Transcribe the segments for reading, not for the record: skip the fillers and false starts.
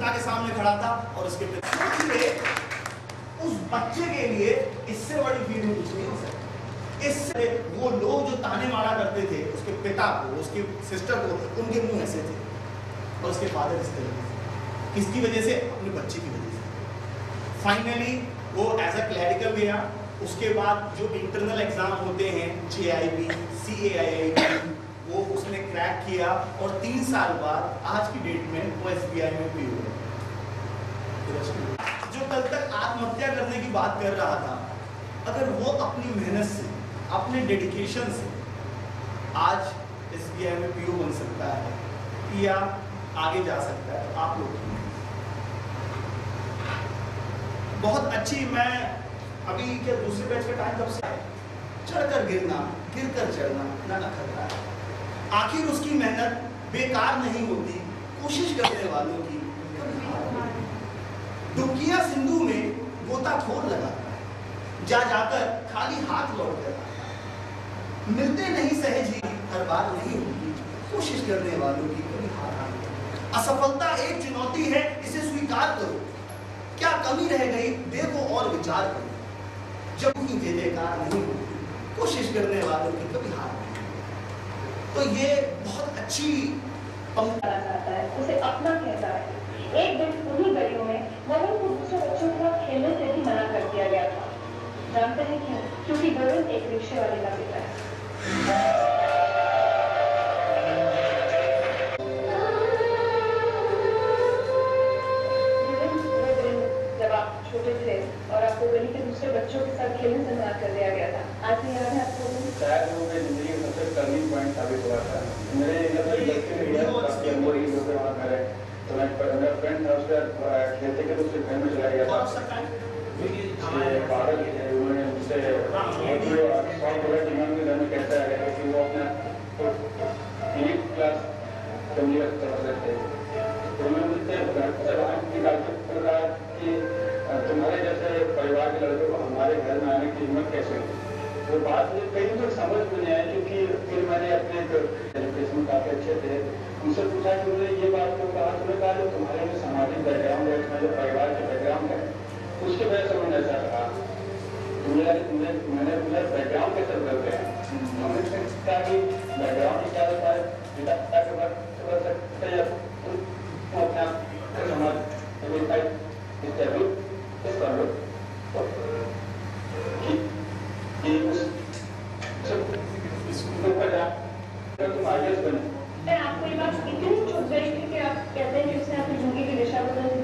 पिता के सामने खड़ा था और उसके पिता उस बच्चे के लिए इससे बड़ी फीलिंग कुछ नहीं हो सकती। इससे वो लोग जो ताने मारा करते थे उसके पिता को, उसकी सिस्टर को, उनके मुंह ऐसे थे और उसके फादर इस तरह थे। किसकी वजह से? अपने बच्चे की वजह से। फाइनली वो एज अ क्लैरिकल गया। उसके बाद जो इंटरनल एग्जाम होते हैं JIB, CAIIB, वो उसने क्रैक किया और 3 साल बाद आज की डेट में वो SBI में भी हुआ। जो कल तक आत्महत्या करने की बात कर रहा था, अगर वो अपनी मेहनत से, अपने डेडिकेशन से आज SBI में PO बन सकता है या आगे जा सकता है, तो आप लोग बहुत अच्छी। मैं अभी क्या दूसरे बैच का टाइम कब से आया? चढ़कर गिरना, गिरकर चढ़ना ना खतरा है। आखिर उसकी मेहनत बेकार नहीं होती, कोशिश करने वालों की डुबकियां सिंधु में गोताखोर लगाता है, जा जाकर खाली हाथ लौट कर आता है। मिलते नहीं सहज ही हर बार नहीं होती, कोशिश करने वालों की कभी हार नहीं। असफलता एक चुनौती है, इसे स्वीकार करो। क्या कमी रह गई देखो और विचार करो। जब की बेकार नहीं होती, कोशिश करने वालों की कभी हार नहीं। तो ये बहुत अच्छी पंक्ति है, उसे अपना कहता है। एक दिन उन्हीं गलियों में वरुण को दूसरे बच्चों के साथ खेलने से भी मना कर दिया गया था। जानते हैं क्यों? क्योंकि वरुण एक रिक्शे वाले का बेटा है। जब आप छोटे थे और आपको गली के दूसरे बच्चों के साथ खेलने से मना कर दिया गया था, आज भी याद है आपको? शायद वो मेरी जिंदगी का सबसे टर्निंग पॉइंट साबित हुआ था। मेरे तो मैं मेरा फ्रेंड था, उसका खेलते के उसके घर में चला गया था। पागल थे, उन्होंने मुझसे घर में कहता है कि वो अपना 8th क्लास फैमिली समझ थे। तो मैं मुझसे निकालता कि तुम्हारे जैसे परिवार के लड़कों को हमारे घर में आने की हिम्मत कैसे हुई। वो बात मुझे कहीं तक समझ में नहीं आई, क्योंकि फिर मैंने अपने एजुकेशन काफी अच्छे थे, उनसे पूछा कि उन्होंने ये बात क्यों कहा। उन्होंने कहा जो तुम्हारे में सामाजिक बैकग्राउंड है, तुम्हारे परिवार के बैकग्राउंड है, उसकी वजह से उन्होंने ऐसा कहा। मैंने पूछा बैकग्राउंड कैसे बदलते हैं? उन्होंने कहा कि बैकग्राउंड क्या होता है, अपने आप समाज तुम आगे बने। आपको ये बात इतनी चुभ गई थी कि आप कहते हैं कि उसने आपकी जिंदगी की दिशा बदल दी?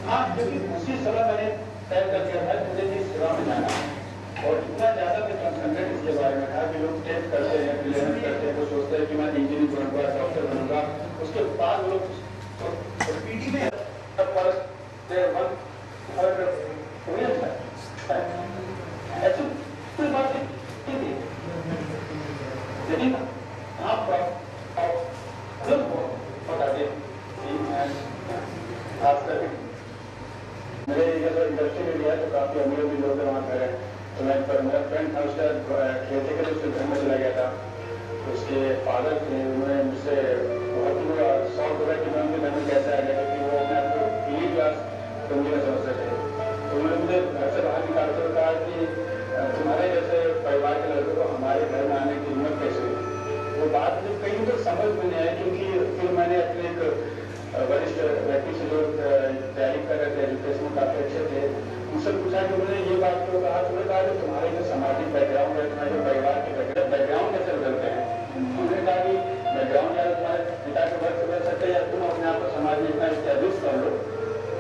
हाँ, क्योंकि उसी समय मैंने तय कर दिया था मुझे इस सेवा में जाना है। और इतना ज्यादा मैं कंसंट्रेट इसके बारे में था कि लोग टेस्ट करते हैं, प्रिलिम्स करते हैं, तो सोचते हैं कि मैं इंजीनियर बनूंगा, डॉक्टर बनूंगा। उसके बाद लोग पीटी में ऐसी कोई बात नहीं थी, लेकिन आप बता दें खास करके मेरे जैसे इंडस्ट्री में गया तो काफी अमीर भी लोग वहाँ पर है। तो मैं मेरा फ्रेंड था, उसका खेलते के उसके घर में चला गया था। उसके फादर थे, उन्होंने मुझसे बहुत शौक हुआ कि मैं उनके घर में कैसे आ गया, क्योंकि वो अपने आप को 3 क्लास फैमिली में समझते थे। तो उन्होंने मुझे घर से बाहर निकालते हुए कहा कि तुम्हारे जैसे परिवार के लड़कों को हमारे घर में आने की हिम्मत कैसे हुई। वो बात मुझे कहीं तक समझ में नहीं आई, क्योंकि फिर मैंने अपने एक वरिष्ठ व्यक्ति से जो तैयारी कर रहे थे, एजुकेशन में काफी अच्छे थे, उनसे पूछा कि उन्होंने ये बात क्यों कहा। उन्होंने कहा कि तुम्हारे जो सामाजिक बैकग्राउंड है, तुम्हारे जो परिवार के बैकग्राउंड कैसे बदलते हैं। उन्होंने कहा कि बैकग्राउंड या तुम्हारे पिता के वर्ग से बदल सकते हैं, या तुम अपने आप को समाज में इतना स्टैब्लिश कर लो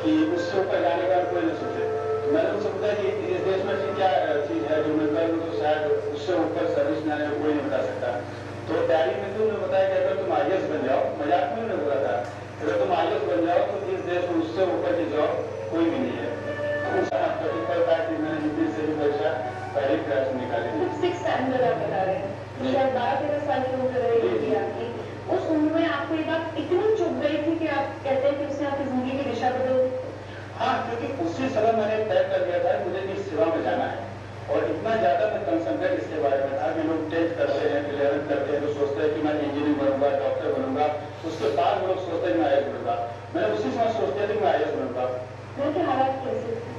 कि उससे ऊपर जाने का कोई नहीं सोचे। तो मैंने उनसे पूछा कि इस देश में ऐसी क्या चीज है जो मिलता है तो शायद उससे ऊपर सर्विस में आने में कोई नहीं बता सकता। तो तैयारी में तो उन्होंने बताया कि अगर तुम IAS बन जाओ, मजाक में उन्होंने बोला था, अगर तुम IAS बन जाओ तो इस देश में उससे ऊपर की जॉब कोई भी नहीं है। मैंने यूपी से भी परीक्षा पहले क्लास में निकाली थी। 6th स्टैंडर्ड आप बता रहे हैं, शायद 12-13 साल की उम्र रहेगी आपकी। उस उम्र में आपको ये बात इतनी चुभ गई थी कि आप कहते हैं कि उसने आपकी जिंदगी की दिशा बदल दी? हाँ, क्योंकि उसी समय मैंने तय कर दिया था मुझे इस सेवा में जाना है। और इतना ज्यादा मैं कंसंट्रेट इसके बारे में था कि लोग टेस्ट करते हैं, प्रिलिम्स करते हैं, तो सोचते हैं कि मैं इंजीनियर बनूंगा, डॉक्टर बनूंगा। उसके बाद लोग सोचते हैं मैं IAS बनूंगा। मैं उसी समय सोचते थे मैं IAS बनूंगा। घर के हालात कैसे थे?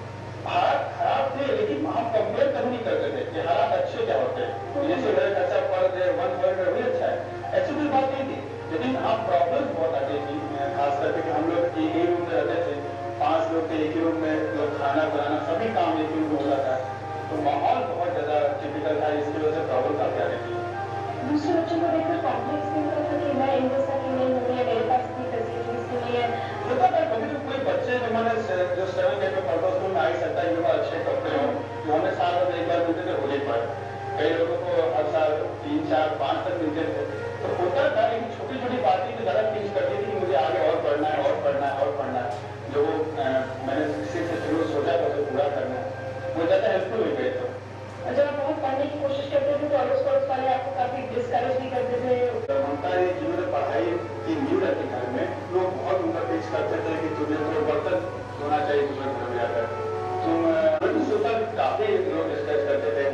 हालात खराब थे, लेकिन हम कंपेयर कभी नहीं करते थे कि हालात अच्छे क्या होते हैं। जैसे मेरा खर्चा पर डे 1 पर डे भी अच्छा है, ऐसी कोई बात नहीं थी। लेकिन हाँ प्रॉब्लम बहुत आती थी, खास करके कि हम लोग एक ही रूम में रहते थे, 5 लोग थे एक ही रूम में, लोग खाना बनाना सभी काम एक ही रूम में होता था, तो माहौल बहुत ज्यादा टिपिकल था, इसकी वजह से प्रॉब्लम काफी आ रही थी। दूसरे बच्चों को देखकर कॉम्प्लेक्स फील होता था कि मैं इन जैसा क्यों नहीं हूँ, या मेरे पास इतनी फैसिलिटीज क्यों नहीं है। होता था कभी तो कोई बच्चे जो मैंने जो 7 8 में पढ़ता उसको आ ही सकता है, ये बात अच्छे कपड़े हो जो हमें साल में एक बार मिलते थे होली पर, कई लोगों को हर साल 3 4 5 तक मिलते थे, तो होता था। लेकिन छोटी छोटी बातें तो ज्यादा फील करती थी कि मुझे आगे और पढ़ना है और पढ़ना है और पढ़ना है, जो मैंने किसी से शुरू सोचा था उसे पूरा करना है, वो ज्यादा हेल्पफुल हो गए। तो जब आप बहुत पढ़ने की कोशिश करते थे तो अड़ोस पड़ोस वाले आपको काफी डिस्करेज भी करते थे। ममता जी जिन्होंने पढ़ाई की नींव रखी घर में, लोग बहुत उनका पेश करते थे कि तुम्हें तो बर्तन धोना चाहिए तुम्हें घर में जाकर, तुम सोचा काफी लोग डिस्कस करते थे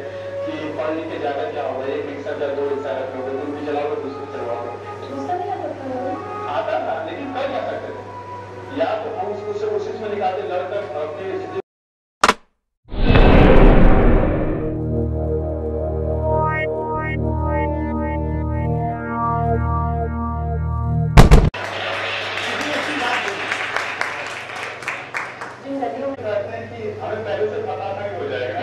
कि पढ़ लिख के ज्यादा क्या होगा, एक रिक्शा का 2 रिक्शा रख लो, तुम भी चलाओ दूसरे चलवाओ। गुस्सा नहीं आता आता था लेकिन कर क्या सकते थे, या तो हम उसको उसी में निकालते लड़कर अपनी हमें पहले से पता था कि हो जाएगा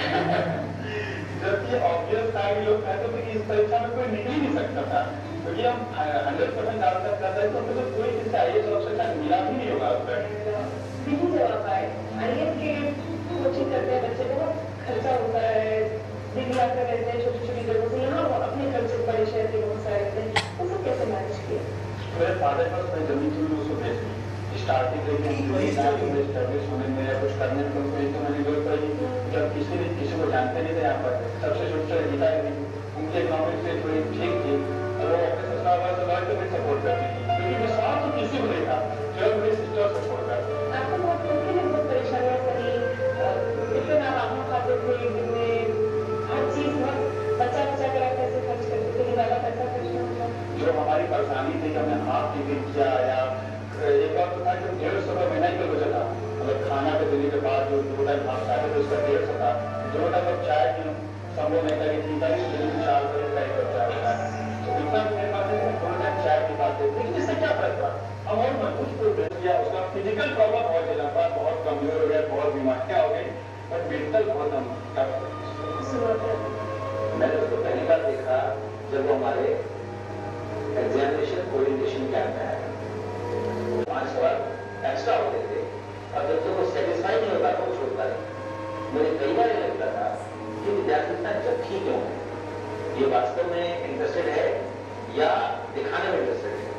जबकि ऑब्वियस था कि लोग कहते थे कि इस परीक्षा में कोई निकल ही नहीं सकता था, क्योंकि हम 100% डाउट करते थे, तो मुझे कोई किसी IAS ऑफिसर का मिला भी नहीं होगा अब तक। नहीं जवाब आए। IAS के कोचिंग करते हैं बच्चे को, खर्चा होता है, दिल्ली आकर रहते हैं छोटी छोटी जगहों से, यहाँ वो अपने खर्चे बड़े शहर के बहुत सारे रहते हैं, उसको कैसे मैनेज किया? मेरे फादर पास मैं जमीन थी उसको बेच दी, स्टार्टिंग एस्टेब्लिश होने में या कुछ करने में उनको एक तो मैंने जरूरत पड़ी, जब किसी को जानते नहीं थे यहाँ पर, सबसे छोटे गीता उनकी इकोनॉमिक से थोड़ी ठीक थी, और वो अपने ससुराल वाले से लॉयर को भी सपोर्ट करती थी, क्योंकि विश्वास तो किसी को नहीं था, केवल मेरी सिस्टर सपोर्ट करता। आपको बहुत खुद के लिए बहुत परेशानियां करी, इतना आप खाते थे दिन में, हर चीज बहुत बचा बचा कर आप पैसे खर्च करते थे कि ज्यादा पैसा खर्च नहीं होता। जो हमारी परेशानी थी कि हमने हाफ टिकट किया, या एक बार तो था कि 150 रुपये महीना ही बचा था, मतलब खाना के देने के बाद जो 2 टाइम भाग खाते थे उसका 150 था, 2 टाइम अब चाय की संभव नहीं था कि 4 रुपये का एक चाय होता है, तो इतना मेरे पास 2 टाइम चाय पी पाते थे, लेकिन इससे क्या फर्क पड़ा, हम और मजबूत प्रोग्रेस किया, उसका फिजिकल प्रॉब्लम बहुत ज्यादा था, बहुत कमजोर हो गया, बहुत बीमारियां हो गई, बट मेंटल बहुत हम मैंने उसको पहली बार देखा जब वो हमारे एग्जामिनेशन ओरिएंटेशन कैंप में आया, 5 सवाल एक्स्ट्रा होते थे, और जब तक वो सेटिस्फाई नहीं होता था वो छोड़ता नहीं। मुझे कई बार ये लगता था कि विद्यार्थी इतना जख्मी क्यों है, ये वास्तव में इंटरेस्टेड है या दिखाने में इंटरेस्टेड है।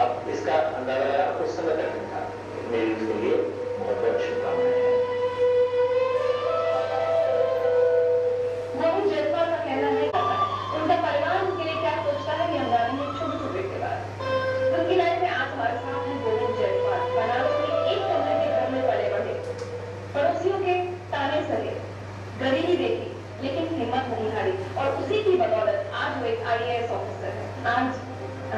अब इसका अंदाजा लगा कुछ समय तक नहीं था। मेरी उसके लिए बहुत बहुत शुभकामनाएं हैं। मोहन जयसवाल का कहना है उनका परिवार उनके लिए क्या सोचता है, ये हम जानेंगे छोटे छोटे के बाद। उनकी लाइफ में आज हमारे साथ है गोविंद जयसवाल, बनारस में एक कमरे के घर में पले बढ़े, पड़ोसियों के ताने सहे, गरीबी देखी लेकिन हिम्मत नहीं हारी, और उसी की बदौलत आज वो एक IAS ऑफिसर है। आज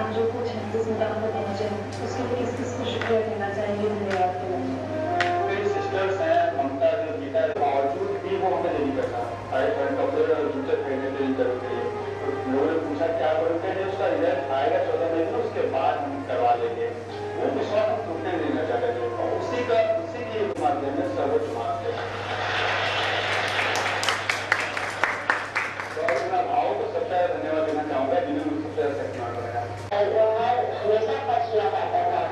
आप जो कुछ है जिस मुकाम पर पहुंचे उसके लिए किस किस को शुक्रिया कहना चाहेंगे, धन्यवाद कहना चाहेंगे? मेरी सिस्टर्स हैं ममता जो गीता है, बावजूद भी वो हमें नहीं करता, कपड़े और जूते खरीदने के लिए करोगे, लोगों ने पूछा क्या करोगे, उसका रिजल्ट आएगा 14 मई को, उसके बाद हम करवा लेंगे, वो विश्वास हम टूटने नहीं देना चाहते थे, और उसी के माध्यम में सर्वोच्च मार्ग है। तो अपना भाव को सबसे ज्यादा धन्यवाद देना चाहूंगा जिन्होंने मुझे सबसे ज्यादा शक्तिमान बनाया। हमेशा पक्ष किया जाता था,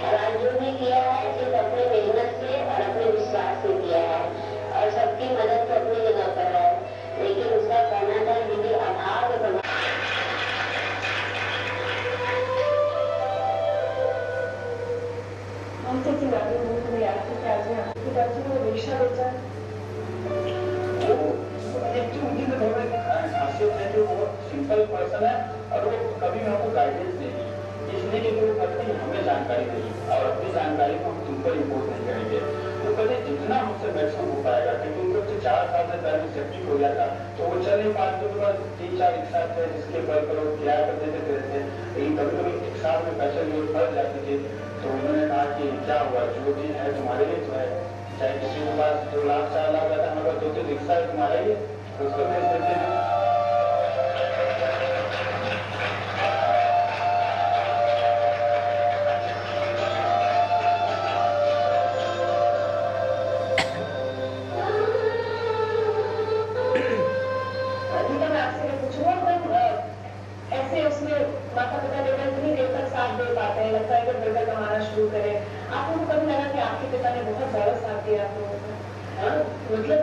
और आज जो भी किया है सिर्फ अपनी मेहनत से और अपने विश्वास से किया है, और सबकी मदद तो अपनी जगह पर है, लेकिन उसका कहना था यदि अभाव हमसे की बातें मुझे याद थी कि आज मैं आपके पिताजी को रिक्शा बेचा। एक जो उनकी तो थोड़ी खासियत है कि वो बहुत सिंपल पर्सन है, और वो कभी भी हमको गाइडेंस देगी, इसलिए कि वो कभी हमें जानकारी देगी, और अपनी जानकारी को हम तुम पर इम्पोर्ट नहीं करेंगे, तो कभी जितना हमसे मैक्सिमम हो पाएगा, क्योंकि उनको 4 साल से पहले सेफ्टी हो गया था, तो वो चल नहीं पाते, तो बस 3-4 रिक्शा थे जिसके बल पर वो किराया कर देते थे, लेकिन कभी कभी एक साथ में पैसे जरूरत पड़ जाती थी, तो उन्होंने कहा कि क्या हुआ, जो भी है तुम्हारे लिए तो है, चाहे किसी के पास 2 लाख 4 लाख रहता है, मगर 2-3 रिक्शा है तुम्हारे लिए, तो उसको भेज देते हैं। माता पिता लेकर इतनी देर तक साथ दे पाते हैं, लगता है कि बेटा कमाना शुरू करे। आप लोगों को कभी लगा कि आपके पिता ने बहुत बड़ा साथ दिया आप लोगों को? मतलब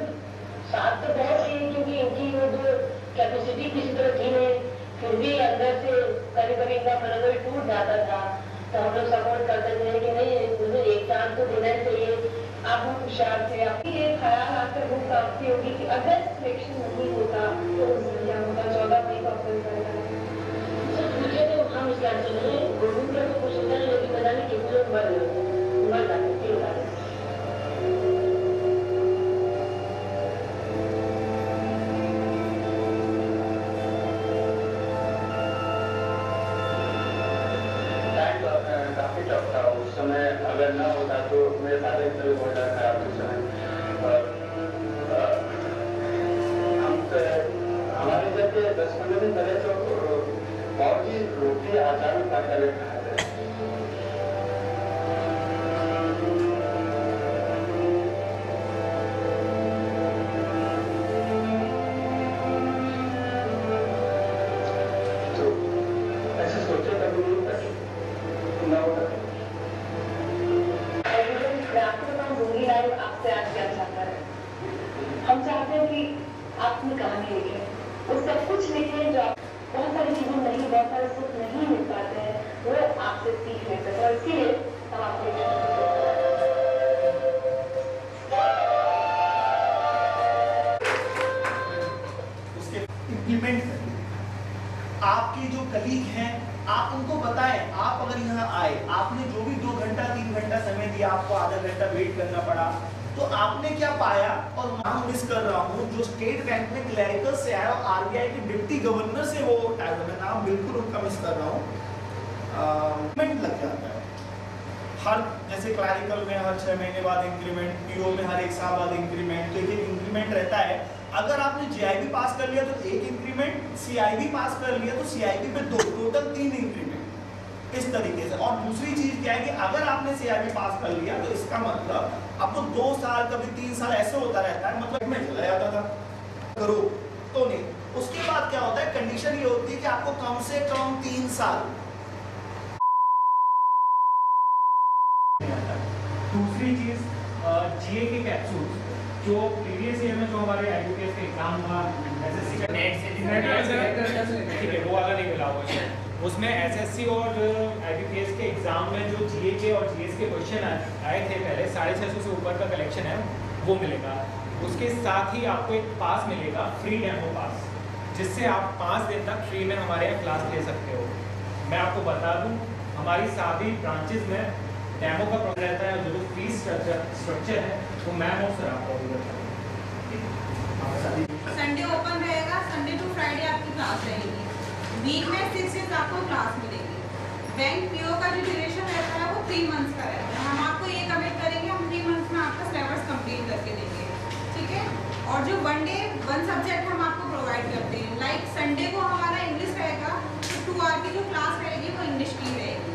साथ तो बहुत ही, क्योंकि इनकी वो जो कैपेसिटी किसी तरह थी नहीं, फिर भी अंदर से कभी कभी इनका मनोबल टूट जाता था, तो हम लोग सपोर्ट करते थे कि नहीं तुम्हें एक चांस तो देना ही चाहिए। आप बहुत होशियार थे। आपकी ये ख्याल आकर वो काफी होगी कि अगर सिलेक्शन नहीं होता तो क्या होता? 14 मई को अफसर करेगा हम इस कैंसिल में गवर्नमेंट को कुछ होता है, लेकिन पता नहीं कितने लोग मर जाते हैं। काफी टफ था उस समय, अगर ना होता तो मेरे फादर की तबीयत बहुत ज़्यादा खराब थी उस समय। और हमारे जब 10-15 दिन पहले तो बहुत ही रोटी अचानक खाकर खाते। तो ऐसे सोचे कभी नहीं था ना होता। मैं आपको बताऊं, दूंगी लाइव आपसे आज क्या चाहता है। हम चाहते हैं कि आप अपनी कहानी लिखें, वो सब कुछ लिखें जो आप बहुत सारी चीजें नहीं, बहुत सारे सुख नहीं मिल पाते हैं, वो आपसे सीख ले सके। और इसीलिए हम आपको उसके इम्प्लीमेंट करें। आपके जो कलीग हैं आप उनको बताएं। आप अगर यहाँ आए, आपने जो भी 2 घंटा 3 घंटा समय दिया, आपको आधा घंटा वेट करना पड़ा, तो आपने क्या पाया? और नाम मिस कर रहा हूँ, जो स्टेट बैंक में क्लरिकल से आया और आरबीआई के डिप्टी गवर्नर से वो मैं नाम बिल्कुल उनका मिस कर रहा हूँ, लग जाता है। हर जैसे क्लरिकल में हर 6 महीने बाद इंक्रीमेंट, पीओ में हर 1 साल बाद इंक्रीमेंट, तो एक इंक्रीमेंट रहता है। अगर आपने जीआईबी पास कर लिया तो 1 इंक्रीमेंट, सीआईबी पास कर लिया तो सीआईबी में 2, टोटल 3 इंक्रीमेंट, इस तरीके से। और दूसरी चीज क्या है कि अगर आपने सीआईबी पास कर लिया तो इसका मतलब अब तो 2 साल कभी 3 साल ऐसे होता रहता है, मतलब मैं चला जाता था करो तो नहीं। उसके बाद क्या होता है, कंडीशन ये होती है कि आपको कम से कम 3 साल। दूसरी चीज जीए के कैप्सूल जो प्रीवियस ईयर में जो हमारे आईयूपीएस का एग्जाम हुआ, एसएससी का नेट से ठीक है, वो वाला नहीं मिला हुआ। उसमें एसएससी और आईबीपीएस के एग्जाम में जो जीए के और जीएस के क्वेश्चन आए थे पहले, 650 से ऊपर का कलेक्शन है वो मिलेगा। उसके साथ ही आपको एक पास मिलेगा, फ्री डेमो पास, जिससे आप 5 दिन तक फ्री में हमारे यहाँ क्लास ले सकते हो। मैं आपको बता दूँ, हमारी सभी ब्रांचेज में डेमो का प्रोग्राम रहता है, जो फीस स्ट्रक्चर है वो मैम और सर आपको संडे ओपन रहेगा, संडे टू फ्राइडे आपकी क्लास रहेगी, वीक में 6 डेज आपको क्लास मिलेगी। बैंक पीओ का जो ड्यूरेशन रहता है वो 3 मंथ्स का रहता है। हम आपको ये कमिट करेंगे, हम 3 मंथ्स में आपका सिलेबस कंप्लीट करके देंगे, ठीक है। और जो 1 डे 1 सब्जेक्ट हम आपको प्रोवाइड करते हैं, लाइक संडे को हमारा इंग्लिश रहेगा, तो 2 आवर की जो क्लास रहेगी वो इंग्लिश की रहेगी।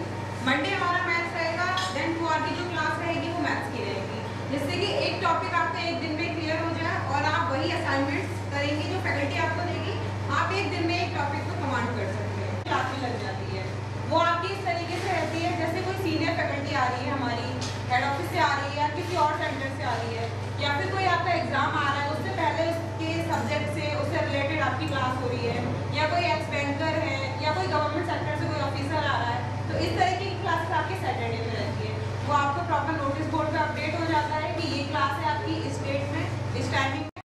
मंडे हमारा मैथ्स रहेगा, देन 2 आवर की जो क्लास रहेगी वो मैथ्स की रहेगी, जिससे कि एक टॉपिक आपका एक दिन में क्लियर हो जाए और आप वही असाइनमेंट्स करेंगे जो फैकल्टी आपको देगी, आप एक दिन में एक टॉपिक को कमांड कर सकते हैं। क्लास भी लग जाती है, वो आपकी इस तरीके से रहती है जैसे कोई सीनियर फैकल्टी आ रही है, हमारी हेड ऑफिस से आ रही है या किसी और सेंटर से आ रही है, या फिर कोई आपका एग्जाम आ रहा है, उससे पहले उसके सब्जेक्ट से उससे रिलेटेड आपकी क्लास हो रही है, या कोई एक्स बैंकर है या कोई गवर्नमेंट सेक्टर से कोई ऑफिसर आ रहा है, तो इस तरीके की क्लासेस आपके सैटरडे में रहती है। वो आपको प्रॉपर नोटिस बोर्ड पे अपडेट हो जाता है कि ये क्लास है आपकी इस डेट में, इस टाइमिंग